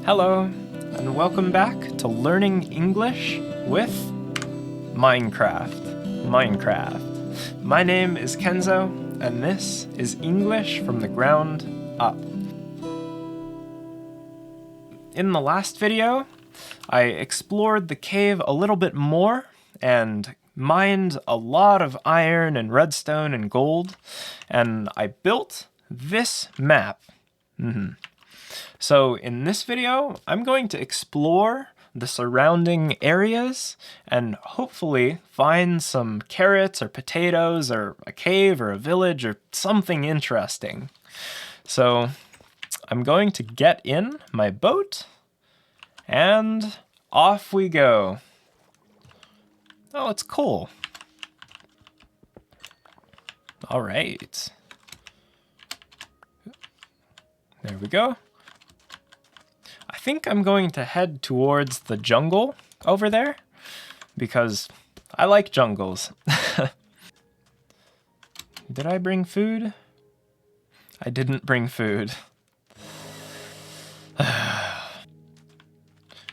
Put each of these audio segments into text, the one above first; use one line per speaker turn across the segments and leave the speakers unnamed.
Hello, and welcome back to Learning English with Minecraft. My name is Kenzo, and this is English from the ground up. In the last video, I explored the cave a little bit more and mined a lot of iron and redstone and gold, and I built this map. So in this video, I'm going to explore the surrounding areas and hopefully find some carrots or potatoes or a cave or a village or something interesting. So I'm going to get in my boat and off we go. Oh, it's cool. All right. There we go. I think I'm going to head towards the jungle over there because I like jungles. Did I bring food? I didn't bring food.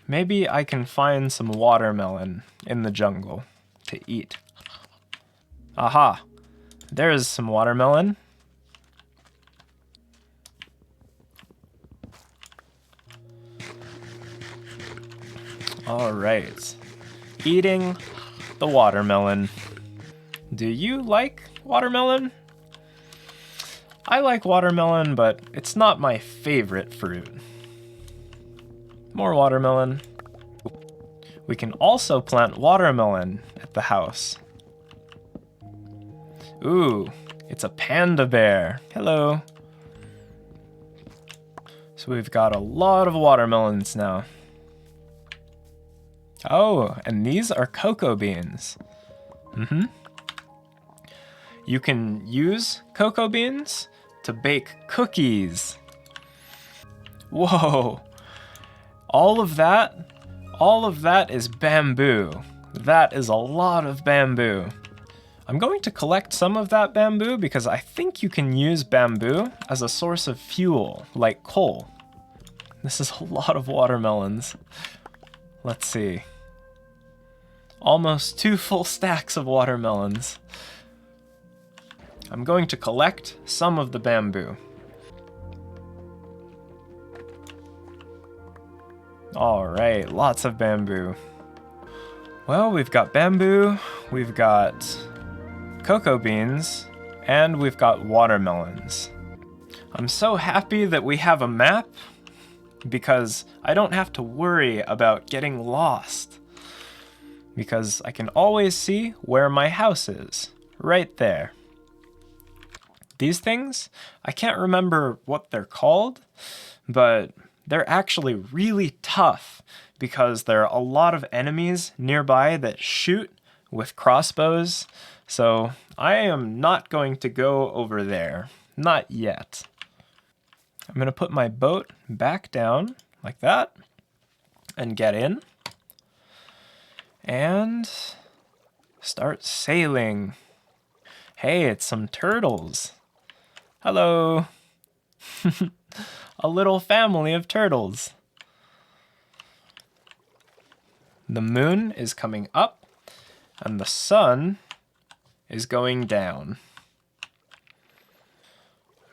Maybe I can find some watermelon in the jungle to eat. Aha! There's some watermelon. All right, eating the watermelon. Do you like watermelon? I like watermelon, but it's not my favorite fruit. More watermelon. We can also plant watermelon at the house. Ooh, it's a panda bear. Hello. So we've got a lot of watermelons now. Oh, and these are cocoa beans. You can use cocoa beans to bake cookies. Whoa, all of that is bamboo. That is a lot of bamboo. I'm going to collect some of that bamboo because I think you can use bamboo as a source of fuel, like coal. This is a lot of watermelons. Let's see. Almost 2 full stacks of watermelons. I'm going to collect some of the bamboo. All right, lots of bamboo. Well, we've got bamboo, we've got cocoa beans, and we've got watermelons. I'm so happy that we have a map because I don't have to worry about getting lost. Because I can always see where my house is, right there. These things, I can't remember what they're called, but they're actually really tough because there are a lot of enemies nearby that shoot with crossbows, so I am not going to go over there, not yet. I'm gonna put my boat back down like that and get in. And start sailing. Hey, it's some turtles. Hello. A little family of turtles. The moon is coming up and the sun is going down.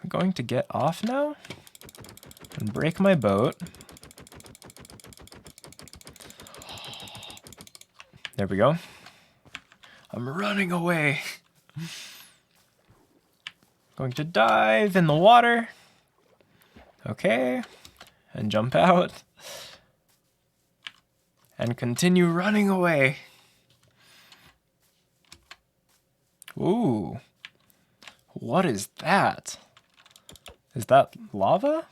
I'm going to get off now and break my boat. There we go. I'm running away. Going to dive in the water. Okay. And jump out. And continue running away. Ooh. What is that? Is that lava?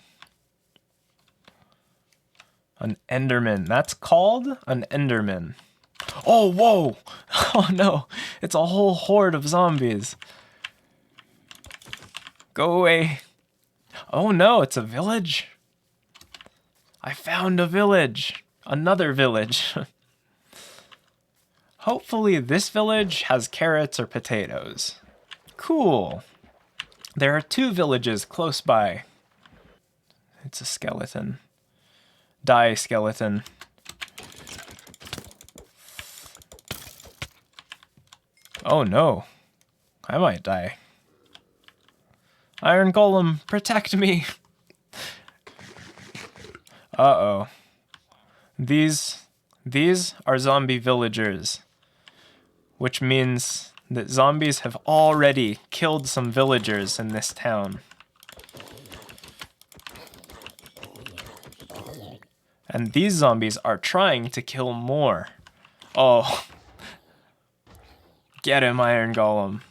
An Enderman. That's called an Enderman. Oh, whoa! Oh no, it's a whole horde of zombies. Go away. Oh no, it's a village. I found a village. Another village. Hopefully this village has carrots or potatoes. Cool. There are 2 villages close by. It's a skeleton. Die, skeleton. Oh no. I might die. Iron Golem, protect me! Uh-oh. These are zombie villagers, which means that zombies have already killed some villagers in this town. And these zombies are trying to kill more. Oh. Get him, Iron Golem.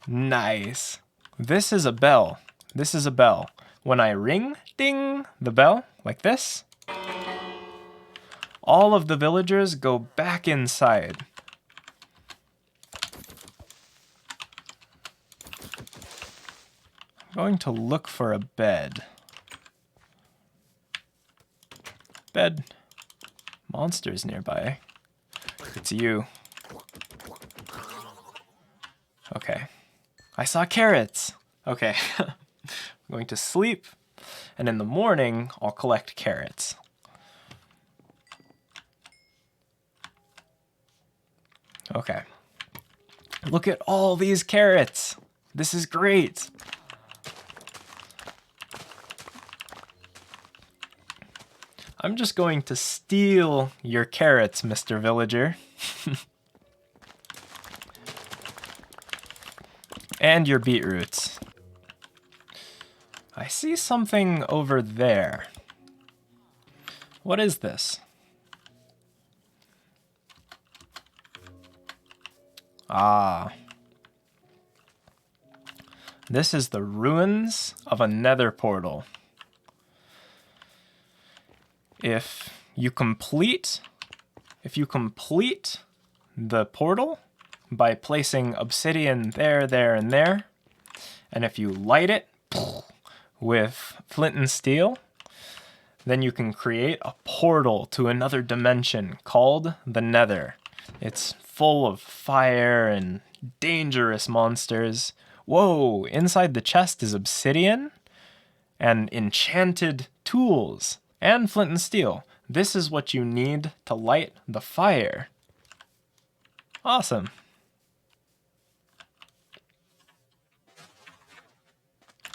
Nice. This is a bell. This is a bell. When I ring, ding, the bell, like this, all of the villagers go back inside. I'm going to look for a bed. Bed. Monsters nearby. It's you. Okay. I saw carrots. Okay. I'm going to sleep, and in the morning, I'll collect carrots. Okay. Look at all these carrots. This is great. I'm just going to steal your carrots, Mr. Villager. And your beetroots. I see something over there. What is this? Ah. This is the ruins of a nether portal. If you complete the portal by placing obsidian there, there, and there, and if you light it with flint and steel, then you can create a portal to another dimension called the Nether. It's full of fire and dangerous monsters. Whoa, inside the chest is obsidian and enchanted tools and flint and steel. This is what you need to light the fire. Awesome.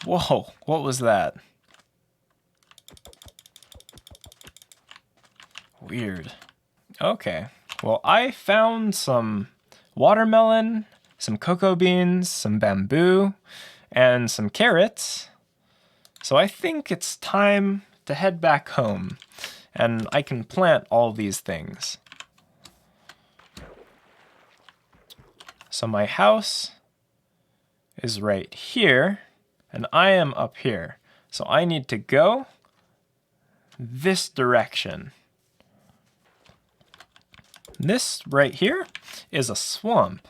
Whoa, what was that? Weird. Okay, well, I found some watermelon, some cocoa beans, some bamboo, and some carrots. So I think it's time to head back home, and I can plant all these things. So my house is right here, and I am up here. So I need to go this direction. This right here is a swamp.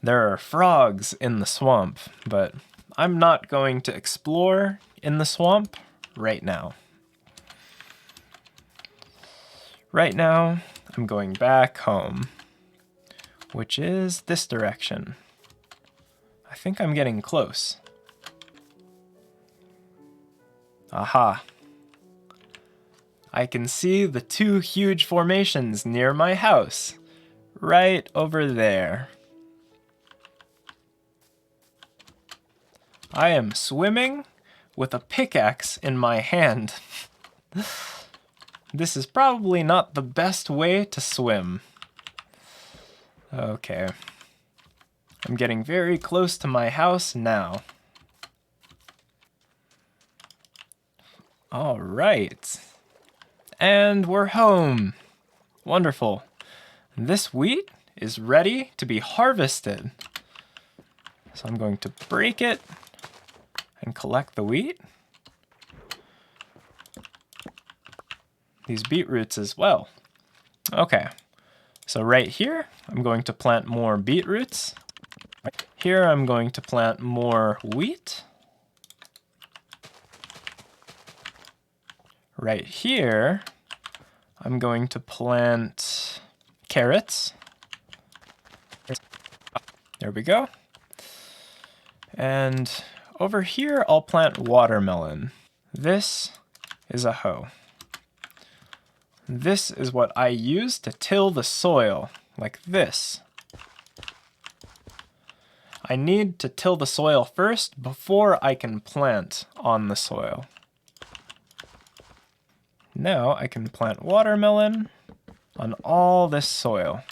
There are frogs in the swamp, but I'm not going to explore in the swamp right now. Right now, I'm going back home, which is this direction. I think I'm getting close. Aha. I can see the two huge formations near my house, right over there. I am swimming with a pickaxe in my hand. This is probably not the best way to swim. Okay. I'm getting very close to my house now. All right. And we're home. Wonderful. This wheat is ready to be harvested. So I'm going to break it and collect the wheat. These beetroots as well. Okay, so right here, I'm going to plant more beetroots. Here, I'm going to plant more wheat. Right here, I'm going to plant carrots. There we go. And over here, I'll plant watermelon. This is a hoe. This is what I use to till the soil, like this. I need to till the soil first before I can plant on the soil. Now I can plant watermelon on all this soil.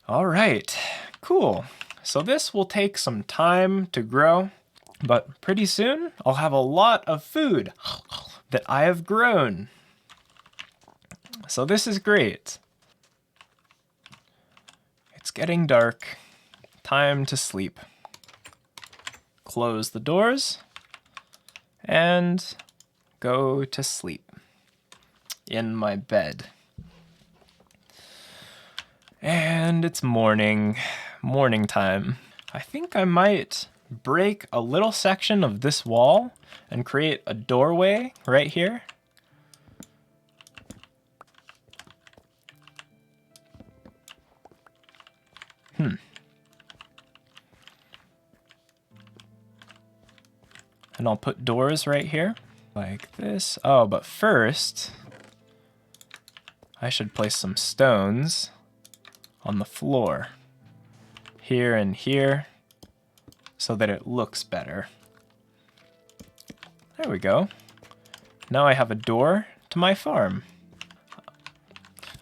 All right, cool. So this will take some time to grow, but pretty soon I'll have a lot of food that I have grown. So this is great. It's getting dark. Time to sleep. Close the doors and go to sleep in my bed. And it's morning time. I think I might break a little section of this wall and create a doorway right here. And I'll put doors right here, like this. Oh, but first, I should place some stones on the floor, here and here, so that it looks better. There we go. Now I have a door to my farm.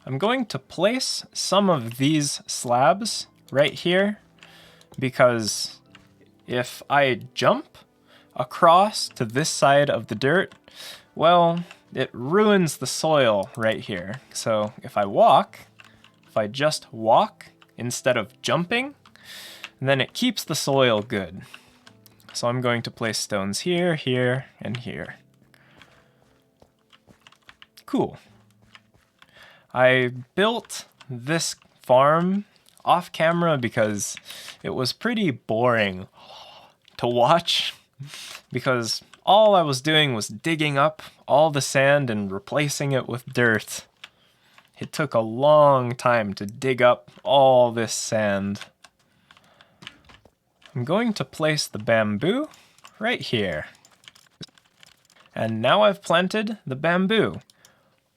I'm going to place some of these slabs right here, because if I jump across to this side of the dirt, well, it ruins the soil right here. So if I just walk instead of jumping, then it keeps the soil good. So I'm going to place stones here, here, and here. Cool. I built this farm off camera because it was pretty boring to watch, because all I was doing was digging up all the sand and replacing it with dirt. It took a long time to dig up all this sand. I'm going to place the bamboo right here. And now I've planted the bamboo.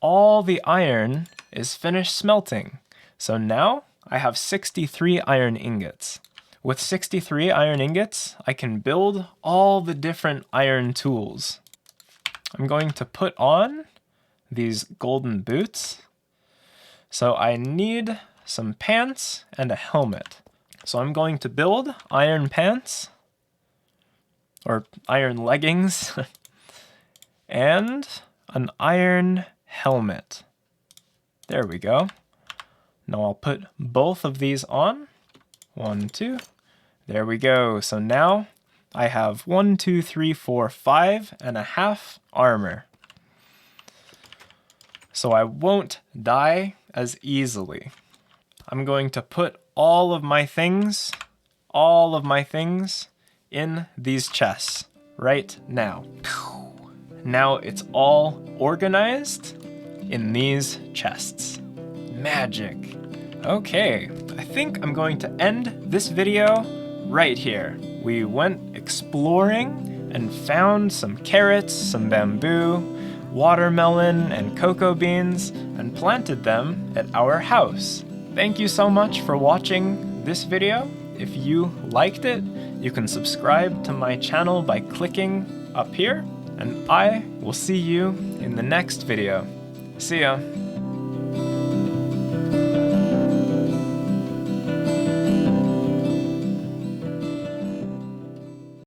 All the iron is finished smelting. So now I have 63 iron ingots. With 63 iron ingots, I can build all the different iron tools. I'm going to put on these golden boots. So I need some pants and a helmet. So I'm going to build iron pants, or iron leggings, and an iron helmet. There we go. Now I'll put both of these on. 1, 2. There we go. So now I have 1, 2, 3, 4, 5.5 armor. So I won't die as easily. I'm going to put all of my things in these chests right now. Now it's all organized in these chests. Magic. Okay, I think I'm going to end this video right here. We went exploring and found some carrots, some bamboo, watermelon, and cocoa beans, and planted them at our house. Thank you so much for watching this video. If you liked it, you can subscribe to my channel by clicking up here, and I will see you in the next video. See ya.